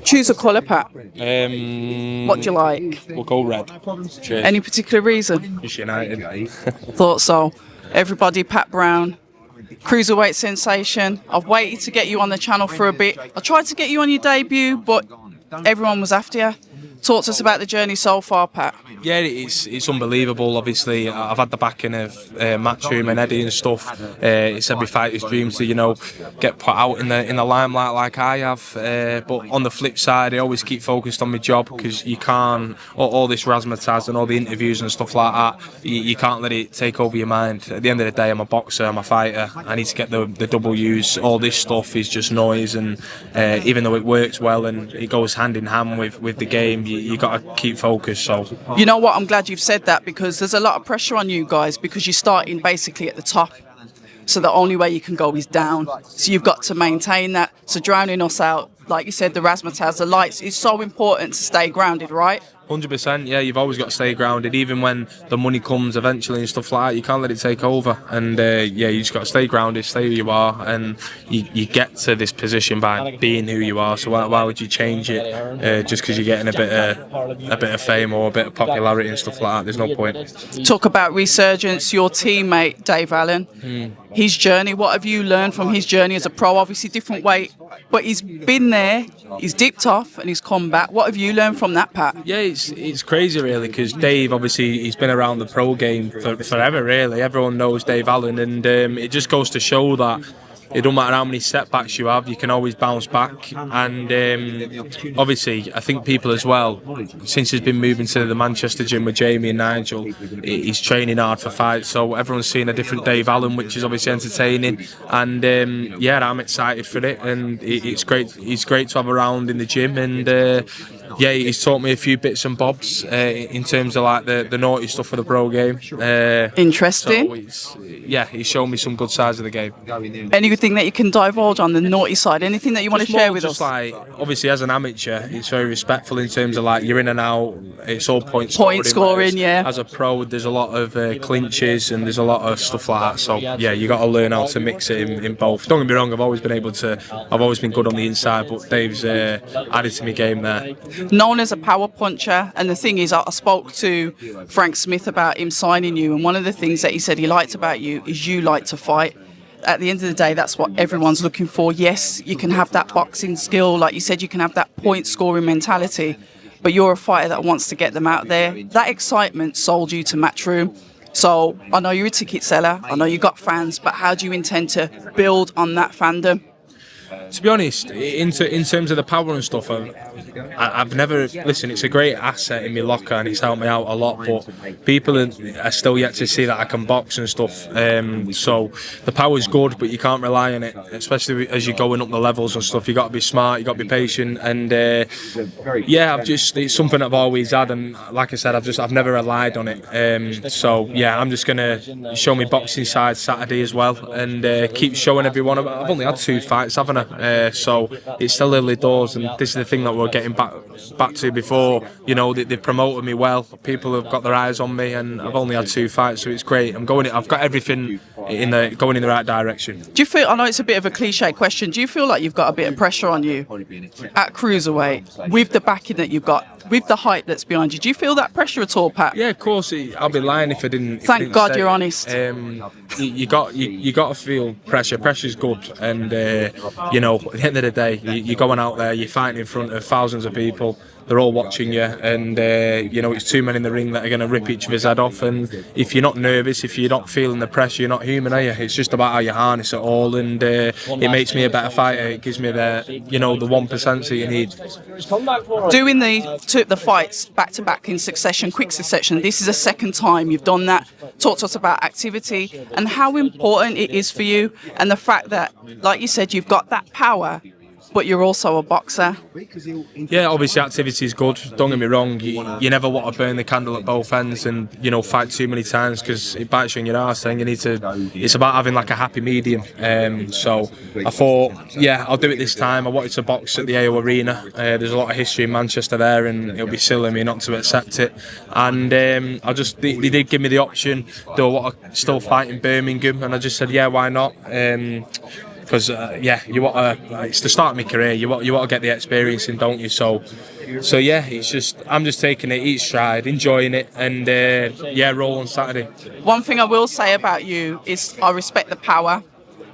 Choose a colour, Pat. What do you like? We'll go red. Cheers. Any particular reason? Just United. Thought so. Everybody, Pat Brown, cruiserweight sensation. I've waited to get you on the channel for a bit. I tried to get you on your debut, but everyone was after you. Talk to us about the journey so far, Pat. Yeah, it's unbelievable. Obviously, I've had the backing of Matchroom and Eddie and stuff. It's every fighter's dream to, get put out in the limelight like I have. But on the flip side, I always keep focused on my job, because you can't, all this razzmatazz and all the interviews and stuff like that, you can't let it take over your mind. At the end of the day, I'm a boxer, I'm a fighter. I need to get the W's. All this stuff is just noise, and even though it works well and it goes hand in hand with the game, you got to keep focused. So you know what, I'm glad you've said that, because there's a lot of pressure on you guys, because you're starting basically at the top, so the only way you can go is down, so you've got to maintain that. So drowning us out, like you said, the razzmatazz, the lights, is so important to stay grounded, right? 100%, yeah, you've always got to stay grounded, even when the money comes eventually and stuff like that. You can't let it take over, and yeah, you just got to stay grounded, stay who you are, and you get to this position by being who you are. So why would you change it just because you're getting a bit of fame or a bit of popularity and stuff like that? There's no point. Talk about resurgence. Your teammate Dave Allen, his journey. What have you learned from his journey as a pro? Obviously different weight, but he's been there, he's dipped off and he's come back. What have you learned from that, Pat? Yeah, it's crazy really, because Dave, obviously he's been around the pro game forever really. Everyone knows Dave Allen, and it just goes to show that it don't matter how many setbacks you have, you can always bounce back. And obviously, I think people as well, since he's been moving to the Manchester gym with Jamie and Nigel, he's training hard for fights. So everyone's seeing a different Dave Allen, which is obviously entertaining. And yeah, I'm excited for it. And it's great. He's great to have around in the gym. And yeah, he's taught me a few bits and bobs in terms of like the naughty stuff for the pro game. Interesting. So yeah, he's shown me some good sides of the game. Anything that you can divulge on the naughty side? Anything that you want to share with us? Like, obviously, as an amateur, it's very respectful in terms of like you're in and out. It's all point scoring. Yeah. As a pro, there's a lot of clinches and there's a lot of stuff like that. So yeah, you got to learn how to mix it in both. Don't get me wrong, I've always been good on the inside, but Dave's added to my game there. Known as a power puncher, and the thing is, I spoke to Frank Smith about him signing you, and one of the things that he said he liked about you is you like to fight. At the end of the day, that's what everyone's looking for. Yes, you can have that boxing skill, like you said, you can have that point scoring mentality, but you're a fighter that wants to get them out there. That excitement sold you to Matchroom. So I know you're a ticket seller, I know you got fans, but how do you intend to build on that fandom? To be honest, in terms of the power and stuff, I've never, listen, it's a great asset in my locker and it's helped me out a lot, but people are still yet to see that I can box and stuff. So the power's good, but you can't rely on it, especially as you're going up the levels and stuff. You got to be smart, you got to be patient, and yeah, it's something I've always had, and like I said, I've never relied on it. So yeah, I'm just gonna show me boxing side Saturday as well, and keep showing everyone. I've only had 2 fights, haven't I? So it's still early doors, and this is the thing that we're getting back to before. They've promoted me well. People have got their eyes on me, and I've only had 2 fights, so it's great. I've got everything going in the right direction. Do you feel? I know it's a bit of a cliche question. Do you feel like you've got a bit of pressure on you at cruiserweight with the backing that you've got, with the hype that's behind you? Do you feel that pressure at all, Pat? Yeah, of course. I'll be lying if I didn't. Thank God you're honest. You got to feel pressure. Pressure's good, and at the end of the day, you're going out there, you're fighting in front of thousands of people. They're all watching you, and it's 2 men in the ring that are going to rip each other's head off. And if you're not nervous, if you're not feeling the pressure, you're not human, are you? It's just about how you harness it all, and it makes me a better fighter. It gives me the 1% that you need. Doing the fights back to back in succession, quick succession. This is the second time you've done that. Talk to us about activity and how important it is for you, and the fact that, like you said, you've got that power, but you're also a boxer. Yeah, obviously activity is good. Don't get me wrong. You never want to burn the candle at both ends and fight too many times, because it bites you in your arse. And you need to. It's about having like a happy medium. So I thought, yeah, I'll do it this time. I wanted to box at the AO Arena. There's a lot of history in Manchester there, and it'll be silly of me not to accept it. And they did give me the option. Do I want to still fight in Birmingham? And I just said, yeah, why not? because you want it's the start of my career. You want to get the experience in, don't you? So yeah, I'm just taking it each stride, enjoying it, and roll on Saturday. One thing I will say about you is I respect the power.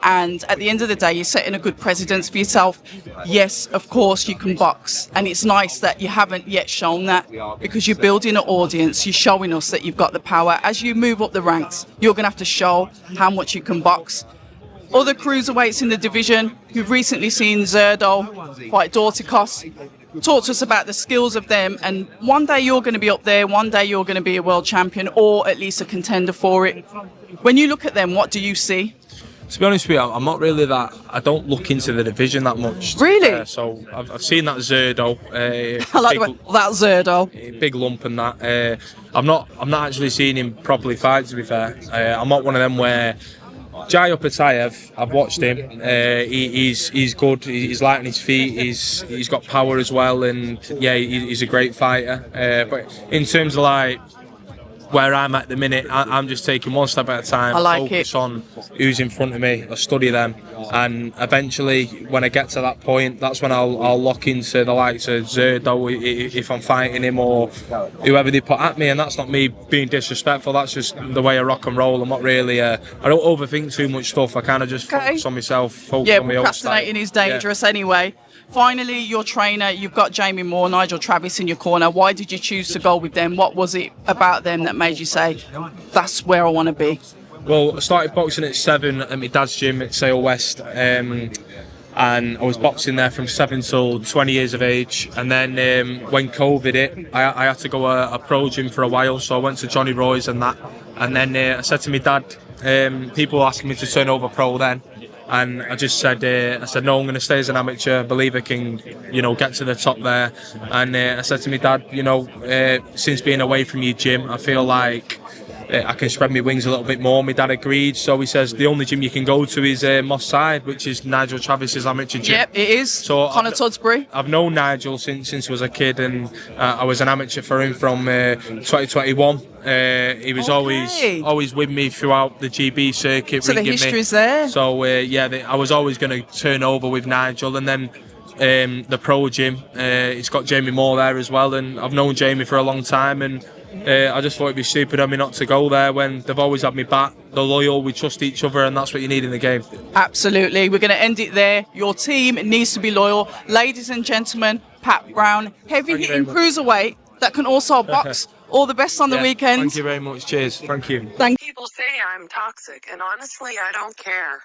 And at the end of the day, you're setting a good precedence for yourself. Yes, of course, you can box. And it's nice that you haven't yet shown that, because you're building an audience. You're showing us that you've got the power. As you move up the ranks, you're going to have to show how much you can box. Other cruiserweights in the division, you've recently seen Zerdo fight Dorticos. Talk to us about the skills of them. And one day you're going to be up there. One day you're going to be a world champion, or at least a contender for it. When you look at them, what do you see? To be honest with you, I'm not really that. I don't look into the division that much. Really? So I've seen that Zerdo. I like that Zerdo. Big lump and that. I'm not actually seeing him properly fight. To be fair, I'm not one of them where. Jai Upatayev, I've watched him. He's good. He's light on his feet. He's got power as well, and yeah, he's a great fighter. But in terms of like where I'm at the minute, I'm just taking one step at a time. I like focus on who's in front of me. I study them, and eventually, when I get to that point, that's when I'll lock into the likes of Zerdo if I'm fighting him, or whoever they put at me. And that's not me being disrespectful. That's just the way I rock and roll. I'm not really. I don't overthink too much stuff. I kind of just focus on myself. Focus on my own style. Procrastinating is dangerous anyway. Finally, your trainer, you've got Jamie Moore, Nigel Travis in your corner. Why did you choose to go with them? What was it about them that made you say, that's where I want to be? Well, I started boxing at 7 at my dad's gym at Sale West. And I was boxing there from 7 till 20 years of age. And then when COVID hit, I had to go a pro gym for a while. So I went to Johnny Roy's and that. And then I said to my dad, people were asking me to turn over pro then. And I just said, no, I'm going to stay as an amateur. I believe I can, get to the top there. And I said to my dad, since being away from your gym, I feel like I can spread my wings a little bit more. My dad agreed. So he says, the only gym you can go to is Moss Side, which is Nigel Travis's amateur gym. Yep, it is. So Connor Tudsbury. I've known Nigel since I was a kid, and I was an amateur for him from 2021. He was always with me throughout the GB circuit. So the history's there. So I was always going to turn over with Nigel, and then the pro gym. It's got Jamie Moore there as well, and I've known Jamie for a long time, and I just thought it'd be stupid of me not to go there when they've always had me back. They're loyal, we trust each other, and that's what you need in the game. Absolutely. We're going to end it there. Your team needs to be loyal. Ladies and gentlemen, Pat Brown, heavy hitting cruiserweight that can also box. All the best on the weekend. Thank you very much. Cheers. Thank you. Thank you. People say I'm toxic, and honestly, I don't care.